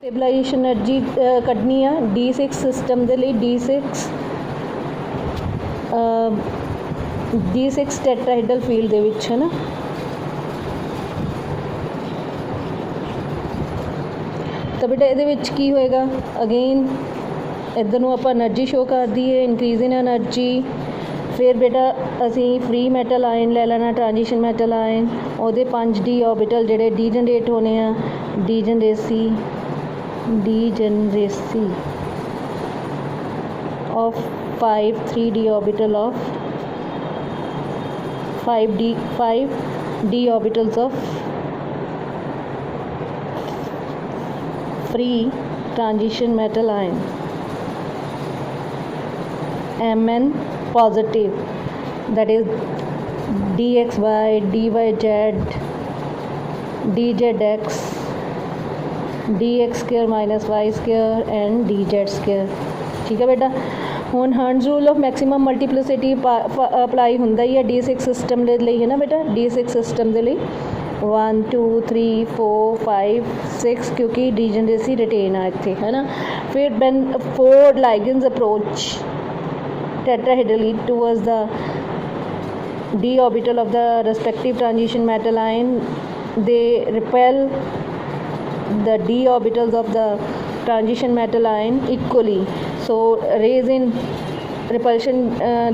Stabilization energy कढ़नी आ D6 system के लिए D6 tetrahedral field दे विच है ना। तो बेटा ये की होएगा अगेन इधर नूं आपां एनर्जी शो कर दीए इंक्रीज इन एनर्जी। फिर बेटा असी फ्री मैटल आयन ले लेना ट्रांजिशन मैटल आयन ਉਹਦੇ 5D ऑर्बिटल ਜਿਹੜੇ ਡੀਜनरेट होने आ ਡੀਜनरेसी of 5 3D orbital of 5D orbitals of free transition metal ion Mn positive, that is dxy dyz dzx dx square minus y square and dz square। ठीक है बेटा। हुण hertz rule of maximum multiplicity apply हुंदा ही है D6 system दे लई है ना बेटा। D6 सिस्टम दे लई 1 2 3 4 5 6 क्योंकि डीजनरेसी रिटेन आ इत्थे है ना। फिर when 4 ligands approach tetrahedrally towards the d orbital of the respective transition metal ion, they repel the d orbitals of the transition metal ion equally. So raise in repulsion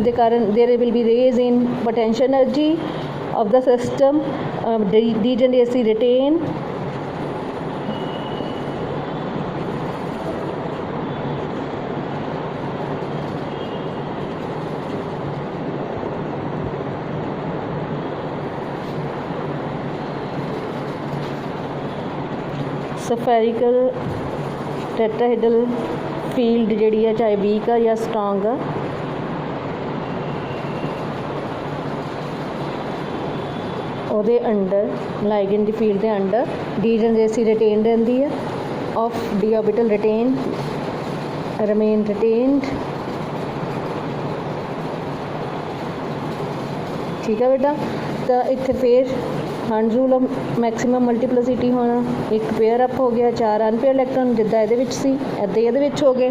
the current, there will be raise in potential energy of the system, degeneracy retain, spherical tetrahedral field ਜਿਹੜੀ ਹੈ ਚਾਹੇ weak ਆ ਜਾਂ strong ਆ ਉਹਦੇ under ligand ਦੀ field ਦੇ under degeneracy retain ਰਹਿੰਦੀ ਹੈ of d orbital retain remain retained. ठीक है बेटा। तो इत्थे फिर Hund's rule of maximum multiplicity होना एक पेयर अप हो गया 4 अनपेयर इलैक्ट्रॉन जिद्दां इहदे विच सी इदां इहदे विच हो गए।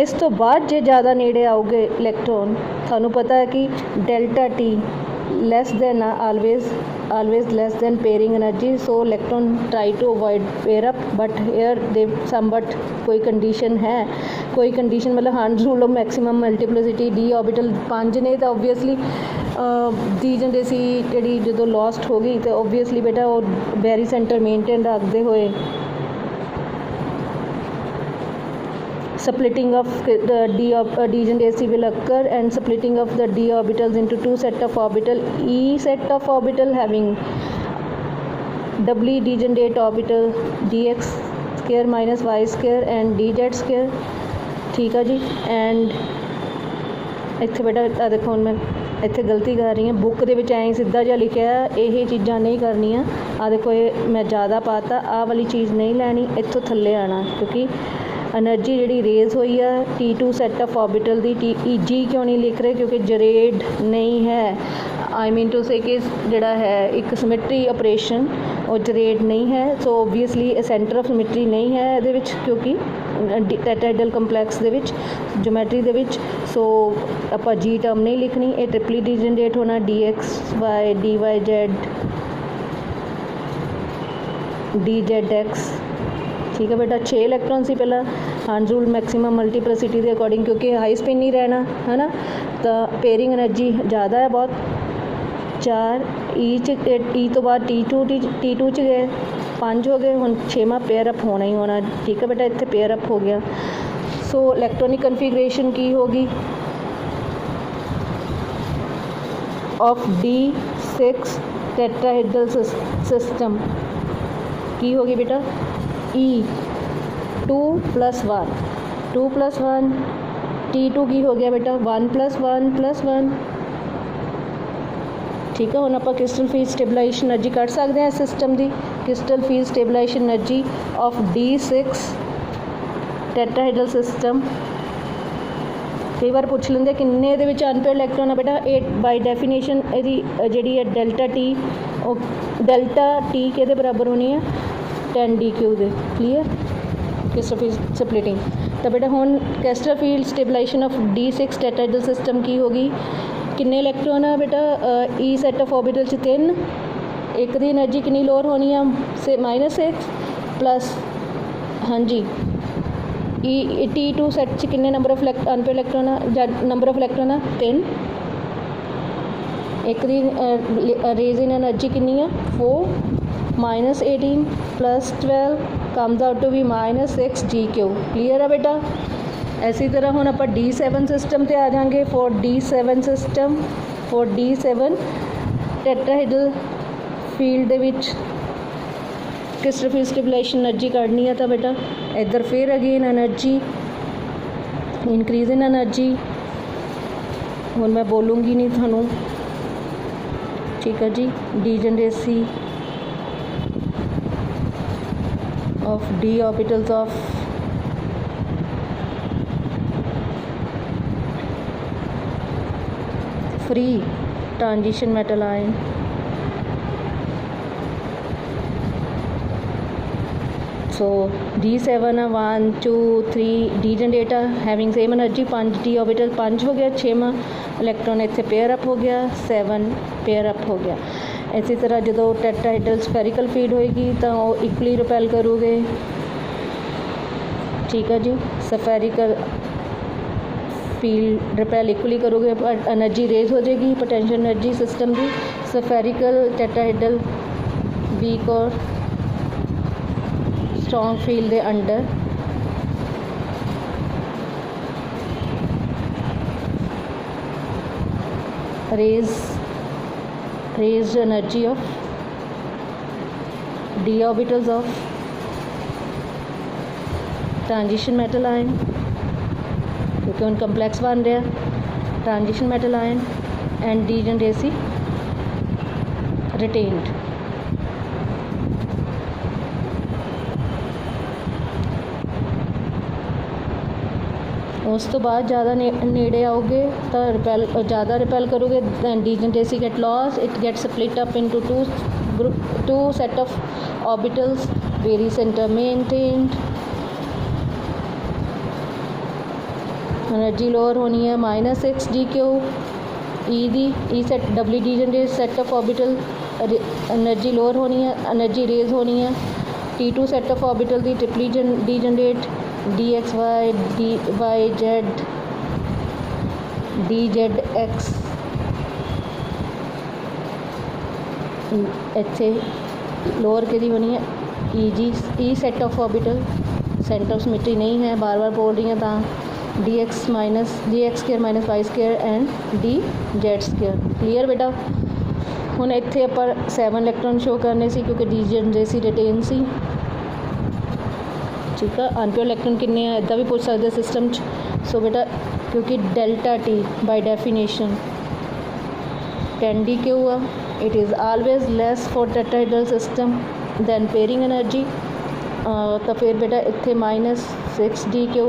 इस तो बाद जे ज़्यादा नेड़े आओगे इलैक्ट्रॉन थानू पता है कि delta T less than always less than pairing energy, so electron try to avoid pair up, but here they somewhat कोई कंडीशन है कोई कंडीशन मतलब hertz rule of maximum multiplicity D orbital 5 ने तो ओबवियसली डीजनरेसी जी जो lost हो गई तो ओबवियसली बेटा वो बैरी सेंटर मेनटेन रखते हुए splitting of the degeneracy will occur and splitting of the d orbitals into two set of orbital, e set of orbital having doubly degenerate orbital dx square minus y square and dz square। ठीक है जी। And इत्थे बेटा देखो हुण मैं इत्थे गलती कर रही हूँ बुक दे विच ऐ सीधा जिहा लिखिया ये चीज़ां नहीं करनियां। आ देखो ये मैं ज़्यादा पाता आ वाली चीज़ नहीं लैनी इत्थों थल्ले आना क्योंकि एनर्जी जी रेज हुई है T2 सैट ऑफ ऑर्बिटल दी जी क्यों नहीं लिख रहे क्योंकि जरेड नहीं है। आई मीन टू से कि जोड़ा है एक सिमेट्री ऑपरेशन और जरेड नहीं है सो ओबवियसली सेंटर ऑफ सिमेट्री नहीं है ये क्योंकि टेट्राहेड्रल कंपलैक्स दे विच ज्योमैट्री दे विच सो आपां जी टर्म नहीं लिखनी ये ट्रिपली डिजनरेट होना dxy dyz dzx। ठीक है बेटा। 6 इलैक्ट्रॉन सी पहला हर्ट्ज़ रूल मैक्सिमम मल्टीप्लिसिटी के अकॉर्डिंग क्योंकि हाई स्पिन नहीं रहना है ना तो पेयरिंग एनर्जी ज़्यादा है बहुत 4 ई तो बाद T2 च गए 5 हो गए हुण 6वां पेयर अप होना ही होना। ठीक है बेटा। इत्थे पेयर अप हो गया सो इलैक्ट्रॉनिक कन्फिगरेशन की होगी ऑफ D6 टेट्राहेड्रल सिस्टम की होगी बेटा E 2 + 1 2 + 1 T2 की हो गया बेटा 1 + 1 + 1। ठीक है। हुण आपां क्रिस्टल फील्ड स्टेबलाइजेशन एनर्जी कढ सकते हैं सिस्टम की crystal field stabilization energy of D6 tetrahedral system. कई बार पूछ लेंगे किन्ने इहदे विच अनपेयर इलैक्ट्रॉन है बेटा 8 बाई डेफिनेशन इहदी जिहड़ी है डेल्टा टी किहदे बराबर होनी है 10 DQ दे। क्लीयर। Crystal splitting. तो बेटा हुण crystal field stabilization of D6 tetrahedral system की होगी, किन्ने इलैक्ट्रॉन आ बेटा ई सैट ऑफ ऑर्बिटल च 3, एक दी एनर्जी कितनी लोअर होनी है से -6 प्लस हाँ जी ई T2 सैट च किन्ने नंबर ऑफ अनपेयर इलैक्ट्रॉन आ नंबर ऑफ इलैक्ट्रॉन आ 3, एक दी रेज इन एनर्जी कितनी है 4 -18 plus 12 comes out to be -6 GQ। Clear है बेटा। इसी तरह हुण आपां D7 सिस्टम ते आ जाएंगे। For D7 system for D7 tetrahedral field दे which crystal field stabilization energy काढ़नी है। तो बेटा इधर फिर again energy increase in energy हुण मैं बोलूँगी नहीं थानू, ठीक है जी। Degeneracy of D orbitals of free transition metal ion, so D7 1 2 3 D generator having same energy 5 D orbital 5 हो गया, 6वां इलैक्ट्रॉन इत्थे पेयर अप हो गया, 7 पेयर अप हो गया। इसी तरह जो टेट्राहेड्रल स्फेरिकल फीड होएगी तो वो इक्वली रिपेल करोगे, ठीक है जी। स्फेरिकल फील्ड रिपेल इक्वली करोगे, एनर्जी रेज हो जाएगी पोटेंशियल एनर्जी सिस्टम की। स्फेरिकल टेट्राहेड्रल वीक और strong field they under raised energy of D orbitals of transition metal ion, क्योंकि उन कम्प्लेक्स बन रहा transition metal ion and degeneracy retained. उस तो बाद ज़्यादा नेड़े आओगे तो रिपेल ज़्यादा रिपेल करोगे, then degeneracy get loss, it get split up into two set of orbitals barycentre maintained. Energy lower होनी है -6 GQ। E set doubly degenerate set of orbital energy lower होनी है, एनर्जी रेज होनी है। T2 set of orbital दी triply degenerate DXY DYZ DZX ਇੱਥੇ lower के दी होनी है E set of orbital centre of symmetry नहीं है, बार बार बोल रही हैं तो DX square -y square and DZ square. Clear बेटा। हुण इत्थे आपां 7 इलैक्ट्रॉन शो करने सी क्योंकि डीजनरेसी रिटेन सी, ठीक है। अनप्योर इलैक्ट्रॉन किन्ने आ इदा भी पूछ सकते सिस्टम च। सो बेटा क्योंकि delta T by definition 10 DQ आ, it is always less for tetrahedral system than pairing energy. तो फिर बेटा इत्थे -6 DQ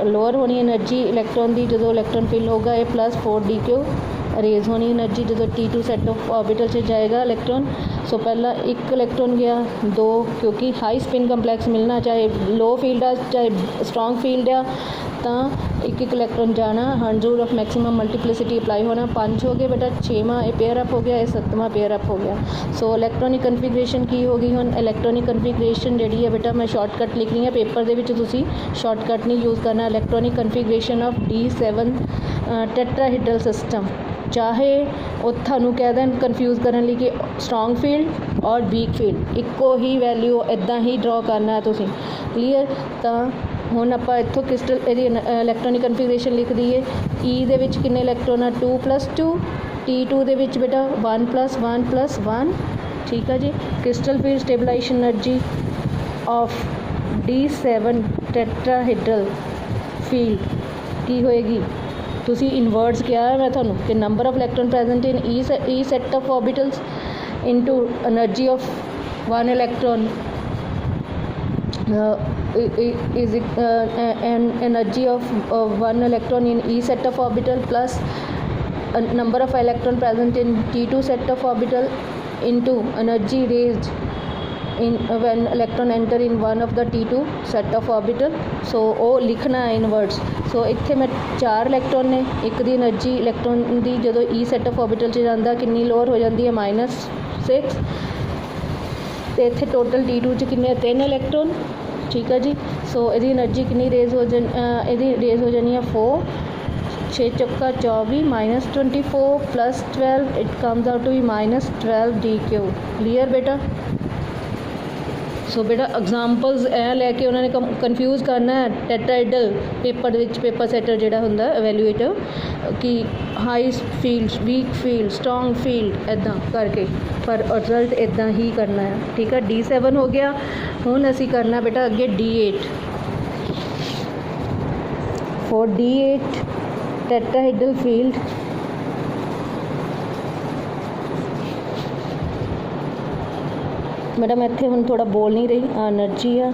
लोअर होनी एनर्जी इलैक्ट्रॉन की जो इलैक्ट्रॉन फिल होगा, ये +4 DQ रेज होनी एनर्जी जो T2 सेट ऑफ ऑर्बिटल से जाएगा इलैक्ट्रॉन। सो पहला एक इलैक्ट्रॉन गया 2, क्योंकि हाई स्पिन कंप्लैक्स मिलना चाहे लो फील्ड आ चाहे स्ट्रॉन्ग फील्ड आ, तो एक इलैक्ट्रॉन जाना। Hund rule of maximum multiplicity apply होना। 5 हो गए बेटा, 6वां ये पेयर अप हो गया, ये 7वां पेयर अप हो गया। सो इलैक्ट्रॉनिक कन्फिगरेशन की होगी। हुण इलैक्ट्रॉनिक कन्फिगरेशन जी है बेटा मैं शॉर्टकट लिख रही है, पेपर दे विच तुसीं शॉर्टकट नहीं यूज़ करना। Electronic configuration of D7 tetrahedral system, चाहे वो थानू कह दें कन्फ्यूज़ करने लिए कि स्ट्रॉन्ग फील्ड और वीक फील्ड इक्को ही वैल्यू इदा ही ड्रॉ करना है तुसीं। क्लीयर। तो हुण आपां इत्थों क्रिस्टल इहदी इलैक्ट्रॉनिक कन्फिगरेशन लिख दईए। ई दे विच किन्ने इलैक्ट्रॉन आ 2 + 2, T2 दे विच बेटा 1 + 1 + 1, ठीक है जी। Crystal field stabilization energy of D7 tetrahedral field की होएगी, तुसी इनवर्ड्स क्या है मैं थानू कि number of electron present in E set of orbitals into energy of 1 electron is an energy of 1 electron in E set of orbital plus a number of electron present in T2 set of orbital into energy raised in when electron enter in one of the T2 set of orbital, so ਉਹ ਲਿਖਣਾ ਹੈ in words। ਸੋ ਇੱਥੇ ਮੈਂ 4 electron ਨੇ, ਇੱਕ ਦੀ energy electron ਦੀ ਜਦੋਂ E set of orbital 'ਚ ਜਾਂਦਾ ਕਿੰਨੀ ਲੋਅਰ ਹੋ ਜਾਂਦੀ ਹੈ -6, ਤੇ ਇੱਥੇ ਟੋਟਲ T2 'ਚ ਕਿੰਨੇ 3 ਇਲੈਕਟ੍ਰੋਨ, ठीक है जी। सो ਇਹਦੀ एनर्जी कितनी रेज हो ਇਹਦੀ रेज हो जानी है 4, 6 चौका 24 -24 + 12, it comes out to be -12 DQ। Clear बेटा। सो बेटा एग्जाम्पल्स ऐ लैके उन्होंने कन्फ्यूज़ करना है टैट्राहेड्रल पेपर विच, पेपर सैटर जिहड़ा हुंदा एवैल्यूएटर कि high field, weak field, strong field इदां करके, पर रिजल्ट इदां ही करना है। ठीक है, D7 हो गया। हुण असी करना बेटा अगे D8। For D8 टैट्राहेड्रल field madam इत्थे हुण थोड़ा बोल नहीं रही, एनर्जी है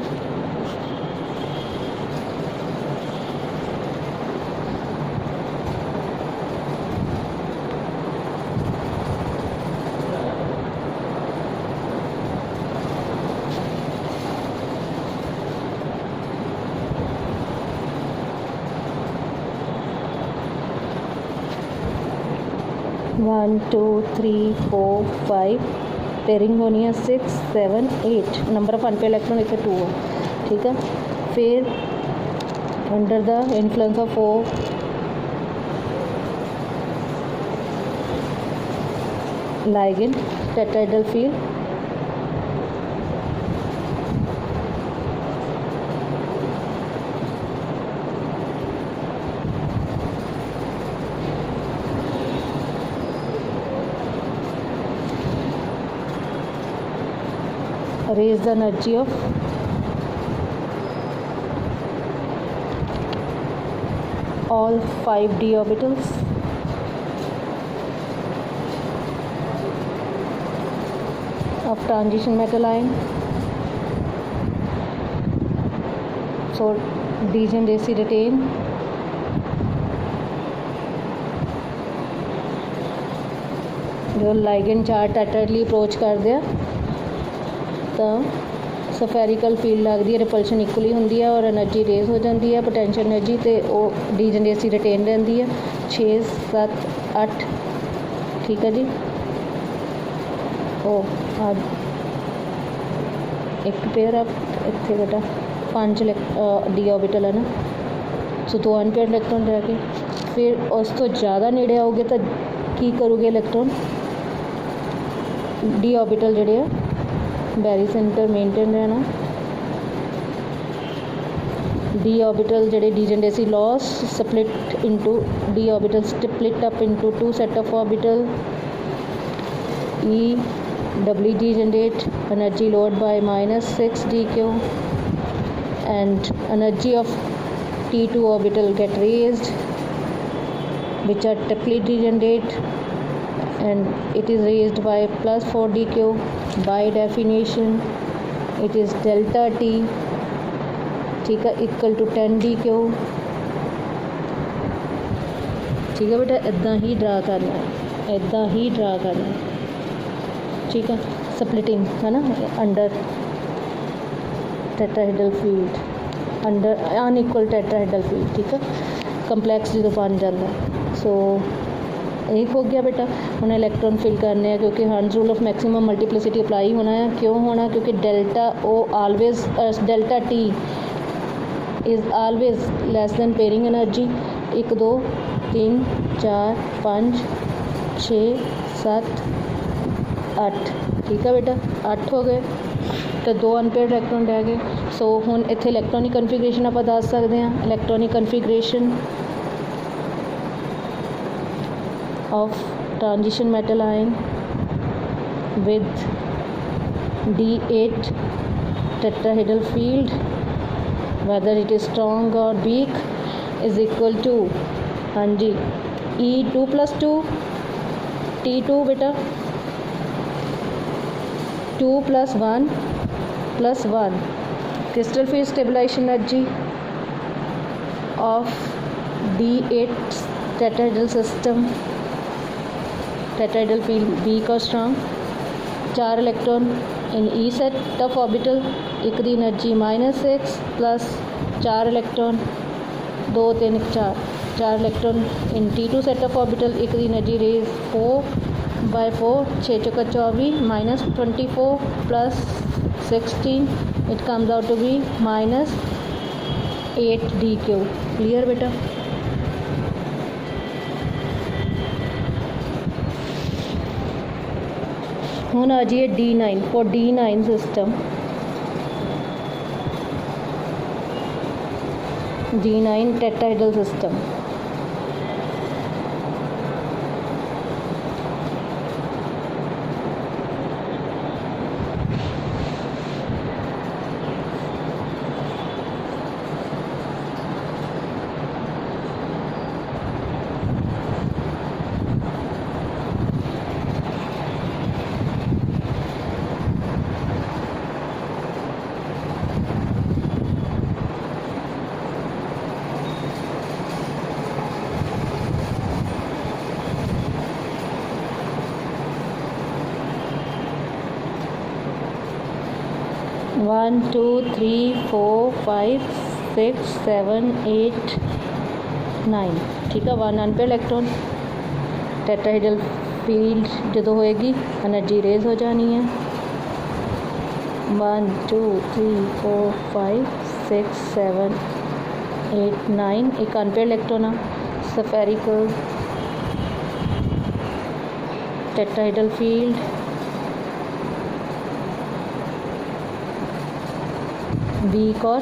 वन 2 3 4 5 पेयरिंग होनी है 6 7 8, नंबर ऑफ अनपेयर इलेक्ट्रॉन इतने 2 है। ठीक है, फिर under the influence of 4 ligand tetrahedral field raise the energy of all 5d orbitals of transition metal ion। So degeneracy retain, जो लाइगेंड चार्ट टैट्राहेड्रली अप्रोच कर दिया तो सफेरिकल फील्ड लगती है, रिपल्शन इक्वली होंगी है और एनर्जी रेज हो जाती है, पोटेंशियल एनर्जी तो वो डीजनरेसी रिटेन रहती है 6 7 8। ठीक है जी। ओ एक पेयर आप इतने बेटा 5 डी ऑर्बिटल है ना, सो 2 अनपेयर इलैक्ट्रॉन रह के, फिर उस तो ज़्यादा नेड़े आओगे तो की करोगे इलैक्ट्रॉन डी ऑर्बिटल जोड़े बैरी सेंटर मेनटेन रहना। डी ऑर्बिटल जड़े degeneracy loss split into D orbital split up into 2 set of orbital E doubly degenerate energy lowered by -6 DQ and energy of T2 orbital get raised which are triply degenerate and it is raised by +4 DQ। by definition it is delta T, ठीक है, equal to 10 DQ। ठीक है बेटा, इदा ही draw करना है, इदा ही draw करना है। ठीक है, स्प्लिटिंग है ना under tetrahedral field, under unequal tetrahedral field. ठीक है, कंपलैक्स जो बन जाता है। सो एक हो गया बेटा। उन्हें इलैक्ट्रॉन फिल करने हैं क्योंकि हर्ट्ज rule of maximum multiplicity apply होना है। क्यों होना? क्योंकि delta O always delta T is always less than pairing energy. 1 2 3 4 5 6 7 8। ठीक है बेटा, 8 हो गए तो 2 अनपेयर्ड इलैक्ट्रॉन रह गए। सो हुण इत्थे इलैक्ट्रॉनिक कन्फिगरेशन आप दस सकते हैं। Electronic configuration of transition metal ion with D8 tetrahedral field, whether it is strong or weak, is equal to हाँ जी E2 + 2 T2 बेटा 2 + 1 + 1 crystal field stabilization energy of D8 tetrahedral system, tetrahedral field weak और strong. 4 electron in E set of orbital एक दी energy -6 plus 4 electron 2 3 4 electron in T2 set of orbital एक दी energy raise 4/4 6 चौका 24 -24 plus 16 it comes out to be -8d3। Clear बेटा। ਹੁਣ आ जाइए D9 for D9 system. D9 tetrahedral system. One 2 3 4 5 6 7 8 9 ठीक है। 1 अनपेयर इलैक्ट्रॉन टेट्राहेड्रल फील्ड जो होएगी एनर्जी रेज हो जानी है। 1 2 3 4 5 6 7 8 9 एक अनपेयर इलैक्ट्रॉन है स्फेरिकल टेट्राहेड्रल फील्ड वीक और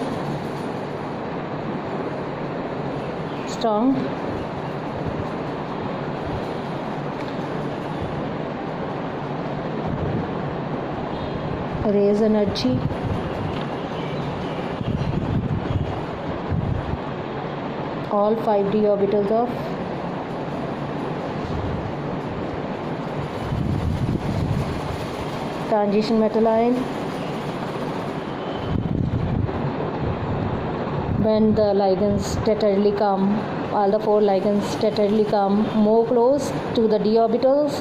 स्ट्रॉन्ग। रेज energy all 5d orbitals of transition metal ion when the ligands tetrahedrally come, all the 4 ligands tetrahedrally come more close to the d orbitals,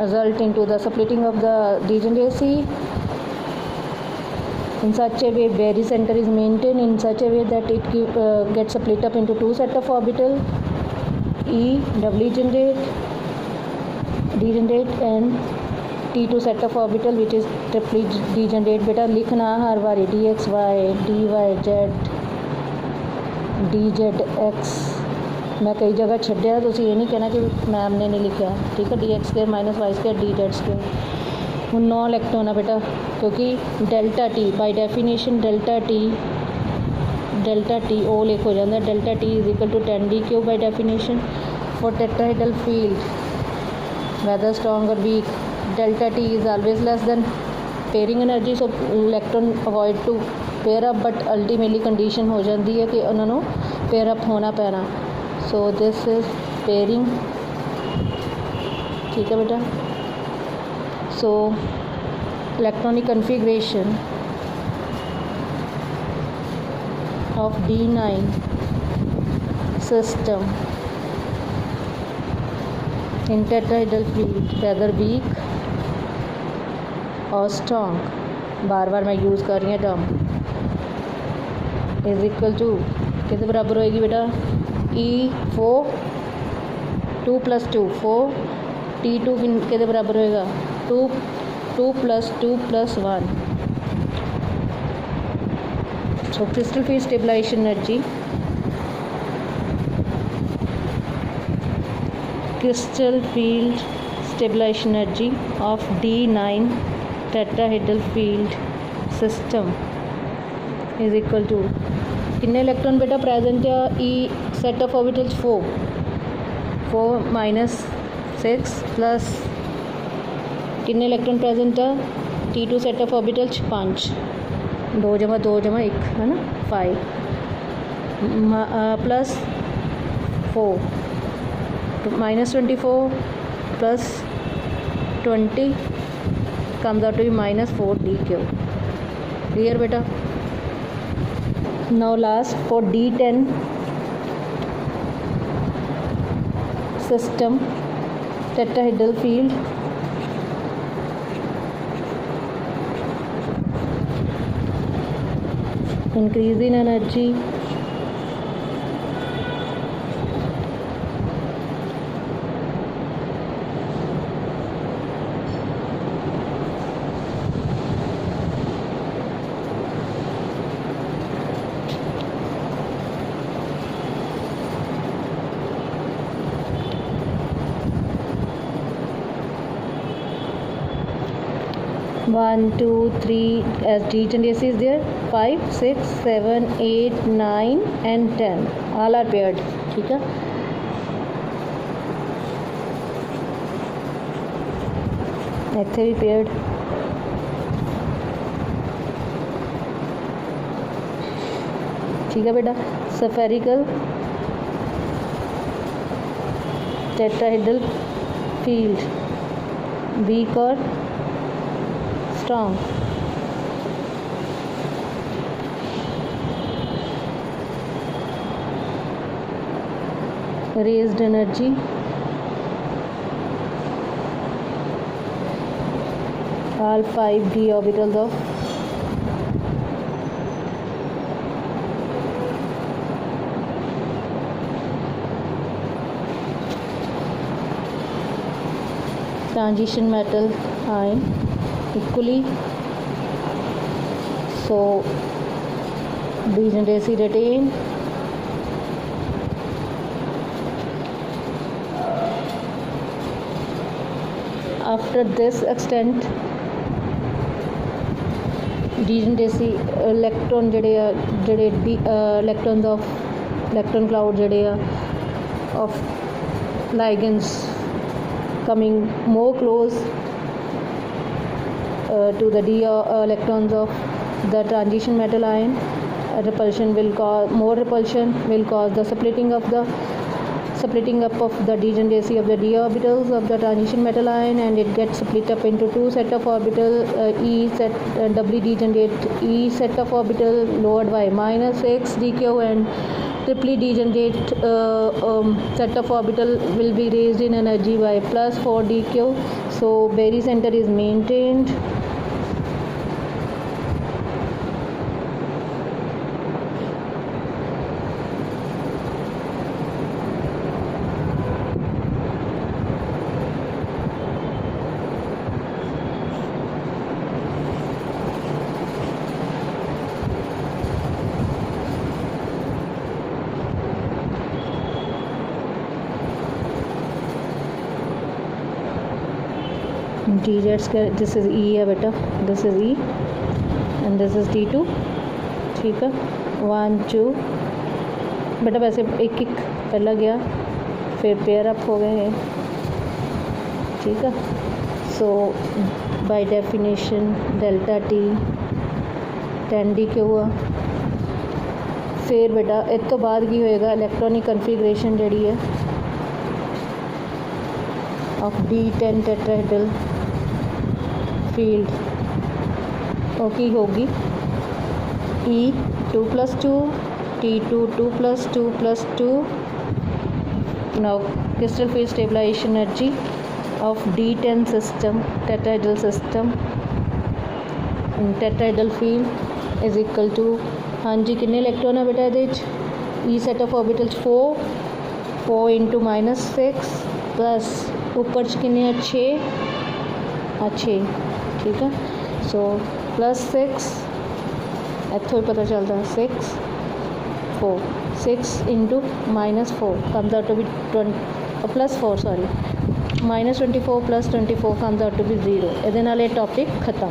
result into the splitting of the degeneracy in such a way Berry center is maintained in such a way that it gets split up into 2 set of orbital E doubly degenerate and T2 set of orbital which is triply degenerate। बेटा लिखना हर बारी dxy dyz dz(x) मैं कई जगह छड्डिया तुसीं ये नहीं कहना कि मैम ने नहीं लिखा ठीक है। dx² - y² dz²। ਹੁਣ 9 इलेक्ट्रॉन है बेटा क्योंकि delta T by definition delta T O लिख हो जाता है। Delta T is equal to 10d³ by definition for tetrahedral field whether strong और weak delta T is always less than pairing energy. So electron avoid to pair up but ultimately condition हो जाती है कि उन्होंने pair up होना पैना। So this is pairing ठीक है बेटा। सो electronic configuration of D9 system in tetrahedral field whether weak or strong, बार बार मैं यूज़ कर रही हूँ टर्म, इज इक्वल टू कितने बराबर होएगी बेटा E4 2 + 2 4 T2 कितने बराबर होएगा 2 + 2 + 1। So crystal field stabilization energy of D9 tetrahedral field system is equal to कितने इलेक्ट्रॉन बेटा प्रेजेंट है E set of orbitals 4 -6 plus कितने इलेक्ट्रॉन प्रेजेंट है T2 सेट ऑफ ऑर्बिटल्स 5 2 + 2 = 1 है ना 5 plus 4 -24 plus 20 comes out to be -4d³। Clear बेटा। Now last for D10 system tetrahedral field increase in energy, one, two, three, as degeneracy is there, 5, 6, 7, 8, 9 and 10 all are paired. ठीक है, ਇੱਥੇ भी paired. ठीक है बेटा, spherical tetrahedral field, weak और strong. Raised energy, all 5d orbitals of transition metal ion equally, so degeneracy retained. After this extent degeneracy electron ਜਿਹੜੇ electrons of electron cloud ਜਿਹੜੇ ਆ of ligands coming more close to the d electrons of the transition metal ion, repulsion will cause, more repulsion will cause the splitting up of the degeneracy of the d orbitals of the transition metal ion, and it gets split up into two set of orbital, e set doubly degenerate e set of orbital lowered by -6 dq, and triply degenerate set of orbital will be raised in energy by +4 dq. So barycenter is maintained. dz square, this is E है बेटा, this is E and this is T2. ठीक है, 1 2 बेटा, वैसे एक एक पहला गया फिर पेयर अप हो गए हैं. ठीक है, so by definition delta T 10d हुआ. फिर बेटा इस तो बाद की होएगा इलैक्ट्रॉनिक कन्फिगरेशन जी है ऑफ D10 टेट्राहेड्रल फील्ड, वो की होगी E2 + 2 T2 2 + 2 + 2. now crystal field stabilization energy of D10 system, tetrahedral system, tetrahedral field is equal to, हाँ जी कितने इलेक्ट्रॉन है बेटा ये, E set of orbitals 4 into -6 plus ऊपर कितने 6. ठीक है, सो +6 इतों ही पता चलता 6 into -4 comes out to be +4 sorry -24 + 24 comes out to be 0. ये टॉपिक खत्म.